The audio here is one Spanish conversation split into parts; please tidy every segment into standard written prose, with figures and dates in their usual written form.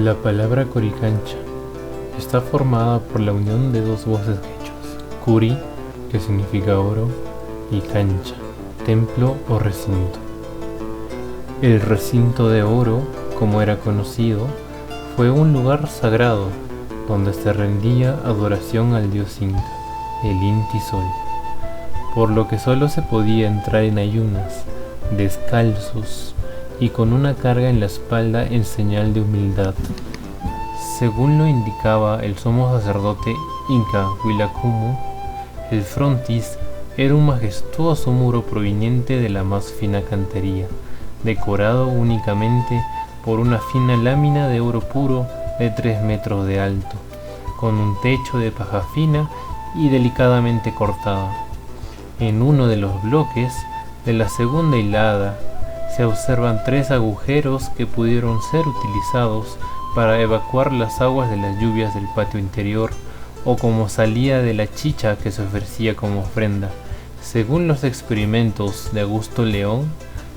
La palabra Coricancha está formada por la unión de dos voces quechuas, Curi, que significa oro, y Cancha, templo o recinto. El recinto de oro, como era conocido, fue un lugar sagrado donde se rendía adoración al dios Inca, el Inti Sol, por lo que solo se podía entrar en ayunas, descalzos y con una carga en la espalda en señal de humildad. Según lo indicaba el sumo sacerdote Inca Huilacumu, el frontis era un majestuoso muro proveniente de la más fina cantería, decorado únicamente por una fina lámina de oro puro de 3 metros de alto, con un techo de paja fina y delicadamente cortada. En uno de los bloques de la segunda hilada se observan 3 agujeros que pudieron ser utilizados para evacuar las aguas de las lluvias del patio interior o como salida de la chicha que se ofrecía como ofrenda. Según los experimentos de Augusto León,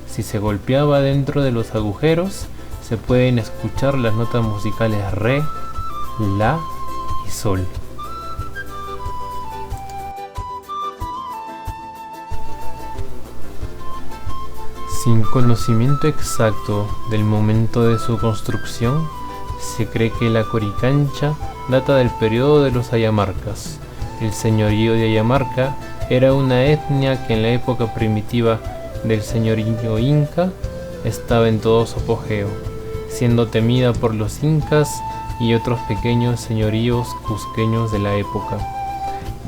si se golpeaba dentro de los agujeros, se pueden escuchar las notas musicales re, la y sol. Sin conocimiento exacto del momento de su construcción, se cree que la Coricancha data del periodo de los ayamarcas. El señorío de Ayamarca era una etnia que en la época primitiva del señorío inca estaba en todo su apogeo, siendo temida por los incas y otros pequeños señoríos cusqueños de la época.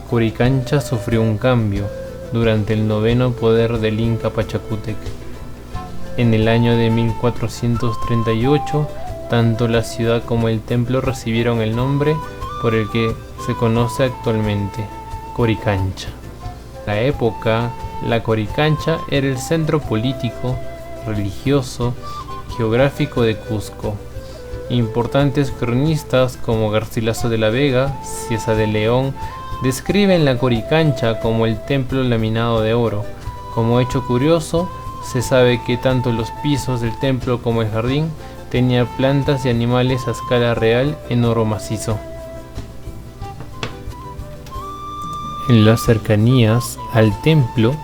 Coricancha sufrió un cambio durante el noveno poder del Inca Pachacútec. En el año de 1438, tanto la ciudad como el templo recibieron el nombre por el que se conoce actualmente, Coricancha. En la época, la Coricancha era el centro político, religioso y geográfico de Cusco. Importantes cronistas como Garcilaso de la Vega, Cieza de León, describen la Coricancha como el templo laminado de oro. Como hecho curioso, se sabe que tanto los pisos del templo como el jardín tenía plantas y animales a escala real en oro macizo. En las cercanías al templo,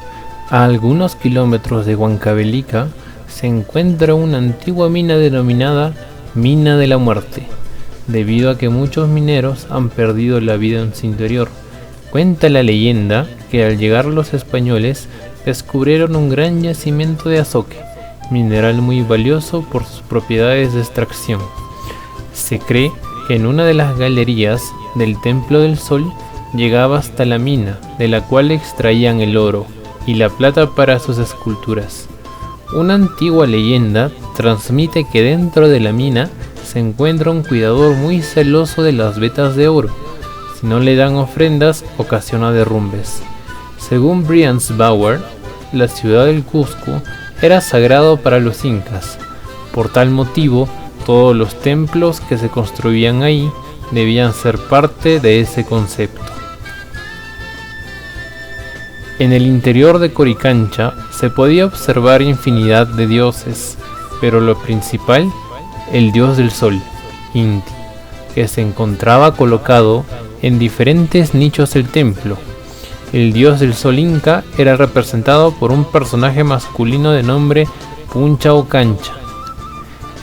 a algunos kilómetros de Huancavelica, se encuentra una antigua mina denominada Mina de la Muerte, debido a que muchos mineros han perdido la vida en su interior. Cuenta la leyenda que al llegar los españoles descubrieron un gran yacimiento de azoque, mineral muy valioso por sus propiedades de extracción. Se cree que en una de las galerías del Templo del Sol llegaba hasta la mina, de la cual extraían el oro y la plata para sus esculturas. Una antigua leyenda transmite que dentro de la mina se encuentra un cuidador muy celoso de las vetas de oro. Si no le dan ofrendas, ocasiona derrumbes. Según Brians Bauer, la ciudad del Cusco era sagrado para los incas. Por tal motivo, todos los templos que se construían ahí debían ser parte de ese concepto. En el interior de Coricancha se podía observar infinidad de dioses, pero lo principal, el dios del sol, Inti, que se encontraba colocado en diferentes nichos del templo. El dios del sol inca era representado por un personaje masculino de nombre Puncha o Cancha.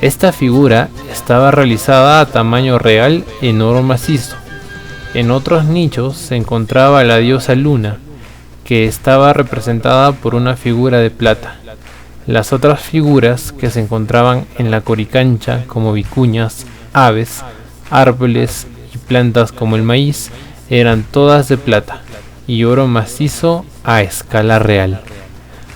Esta figura estaba realizada a tamaño real en oro macizo. En otros nichos se encontraba la diosa Luna, que estaba representada por una figura de plata. Las otras figuras que se encontraban en la Coricancha, como vicuñas, aves, árboles y plantas como el maíz, eran todas de plata y oro macizo a escala real.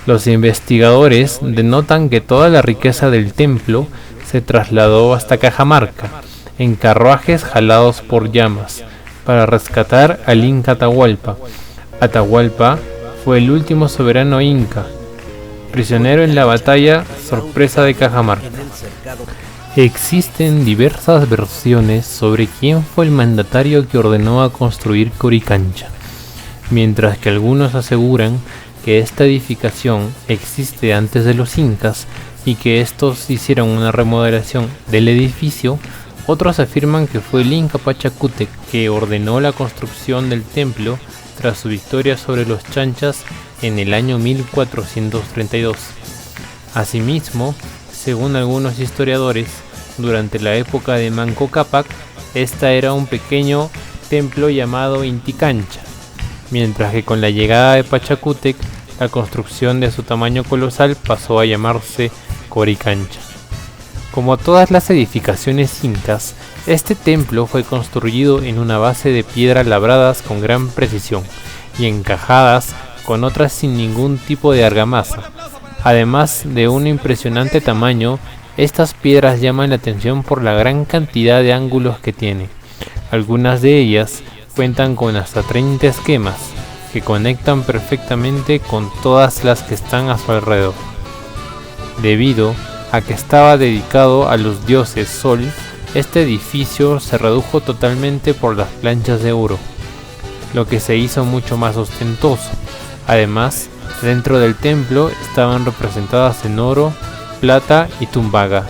Los investigadores denotan que toda la riqueza del templo se trasladó hasta Cajamarca en carruajes jalados por llamas para rescatar al Inca Atahualpa. Atahualpa fue el último soberano inca, prisionero en la batalla sorpresa de Cajamarca. Existen diversas versiones sobre quién fue el mandatario que ordenó a construir Coricancha, mientras que algunos aseguran que esta edificación existe antes de los incas y que estos hicieron una remodelación del edificio. Otros afirman que fue el Inca Pachacútec que ordenó la construcción del templo tras su victoria sobre los chanchas en el año 1432. Asimismo, según algunos historiadores, durante la época de Manco Cápac, esta era un pequeño templo llamado Inti Cancha, mientras que con la llegada de Pachacútec, la construcción de su tamaño colosal pasó a llamarse Coricancha. Como todas las edificaciones incas, este templo fue construido en una base de piedra labradas con gran precisión y encajadas con otras sin ningún tipo de argamasa. Además de un impresionante tamaño, estas piedras llaman la atención por la gran cantidad de ángulos que tiene. Algunas de ellas cuentan con hasta 30 esquemas que conectan perfectamente con todas las que están a su alrededor. Debido a que estaba dedicado a los dioses Sol, este edificio se redujo totalmente por las planchas de oro, lo que se hizo mucho más ostentoso. Además, dentro del templo estaban representadas en oro, plata y tumbaga,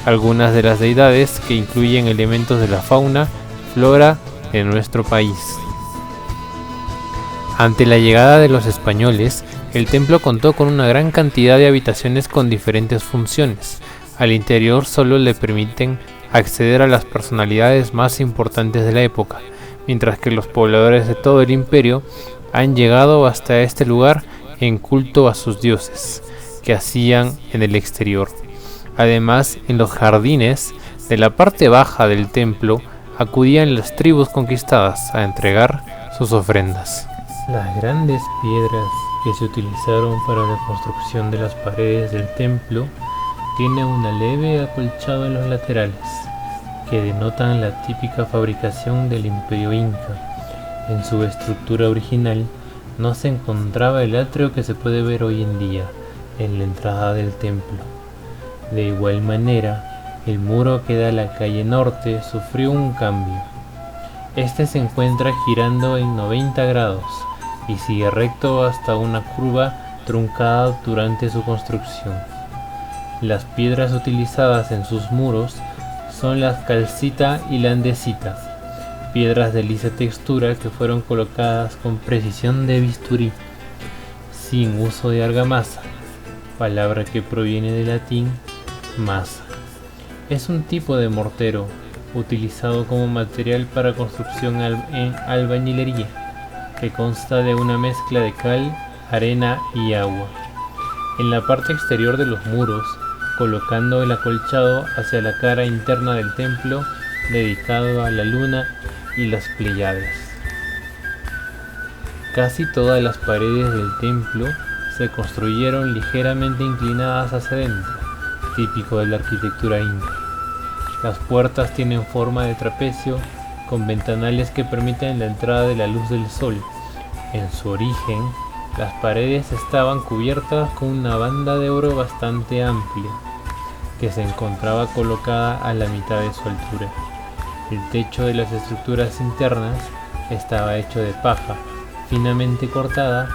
algunas de las deidades que incluyen elementos de la fauna, flora de nuestro país. Ante la llegada de los españoles, el templo contó con una gran cantidad de habitaciones con diferentes funciones. Al interior solo le permiten acceder a las personalidades más importantes de la época, mientras que los pobladores de todo el imperio han llegado hasta este lugar en culto a sus dioses, que hacían en el exterior. Además, en los jardines de la parte baja del templo acudían las tribus conquistadas a entregar sus ofrendas. Las grandes piedras que se utilizaron para la construcción de las paredes del templo tienen una leve acolchado en los laterales, que denotan la típica fabricación del Imperio Inca. En su estructura original no se encontraba el atrio que se puede ver hoy en día en la entrada del templo. De igual manera, el muro que da a la calle norte sufrió un cambio. Este se encuentra girando en 90 grados y sigue recto hasta una curva truncada durante su construcción. Las piedras utilizadas en sus muros son la calcita y la andesita, piedras de lisa textura que fueron colocadas con precisión de bisturí, sin uso de argamasa, palabra que proviene del latín masa. Es un tipo de mortero utilizado como material para construcción en albañilería, que consta de una mezcla de cal, arena y agua. En la parte exterior de los muros, colocando el acolchado hacia la cara interna del templo dedicado a la luna y las Pléyades. Casi todas las paredes del templo se construyeron ligeramente inclinadas hacia adentro, típico de la arquitectura inca. Las puertas tienen forma de trapecio con ventanales que permiten la entrada de la luz del sol. En su origen, las paredes estaban cubiertas con una banda de oro bastante amplia, que se encontraba colocada a la mitad de su altura. El techo de las estructuras internas estaba hecho de paja, finamente cortada,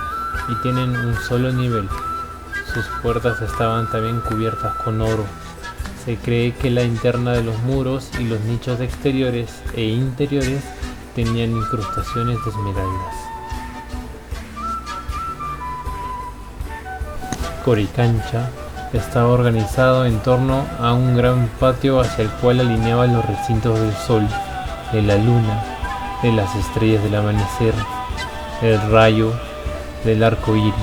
y tienen un solo nivel. Sus puertas estaban también cubiertas con oro. Se cree que la interna de los muros y los nichos exteriores e interiores tenían incrustaciones de esmeraldas. Coricancha estaba organizado en torno a un gran patio hacia el cual alineaban los recintos del sol, de la luna, de las estrellas del amanecer, del rayo, del arco iris.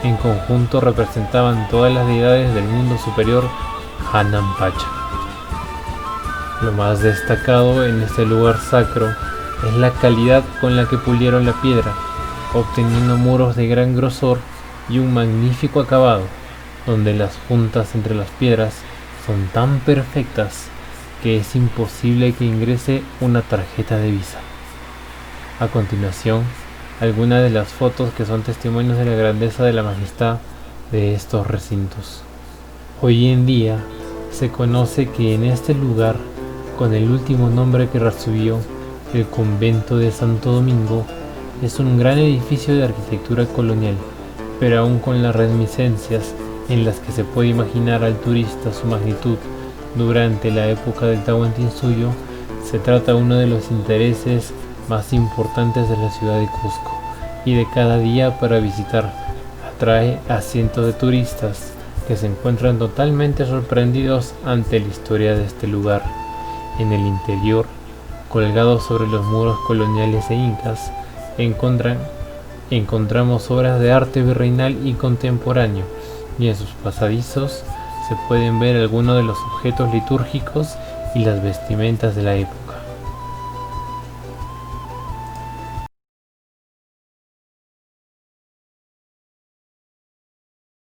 En conjunto representaban todas las deidades del mundo superior Hanan Pacha. Lo más destacado en este lugar sacro es la calidad con la que pulieron la piedra, obteniendo muros de gran grosor y un magnífico acabado, donde las juntas entre las piedras son tan perfectas que es imposible que ingrese una tarjeta de Visa. A continuación, algunas de las fotos que son testimonios de la grandeza de la majestad de estos recintos. Hoy en día se conoce que en este lugar, con el último nombre que recibió, el convento de Santo Domingo, es un gran edificio de arquitectura colonial, pero aún con las reminiscencias en las que se puede imaginar al turista su magnitud Durante la época del Tahuantinsuyo se trata uno de los intereses más importantes de la ciudad de Cusco y de cada día para visitar. Atrae a cientos de turistas que se encuentran totalmente sorprendidos ante la historia de este lugar. En el interior, colgados sobre los muros coloniales e incas, encontramos obras de arte virreinal y contemporáneo, y en sus pasadizos se pueden ver algunos de los objetos litúrgicos y las vestimentas de la época.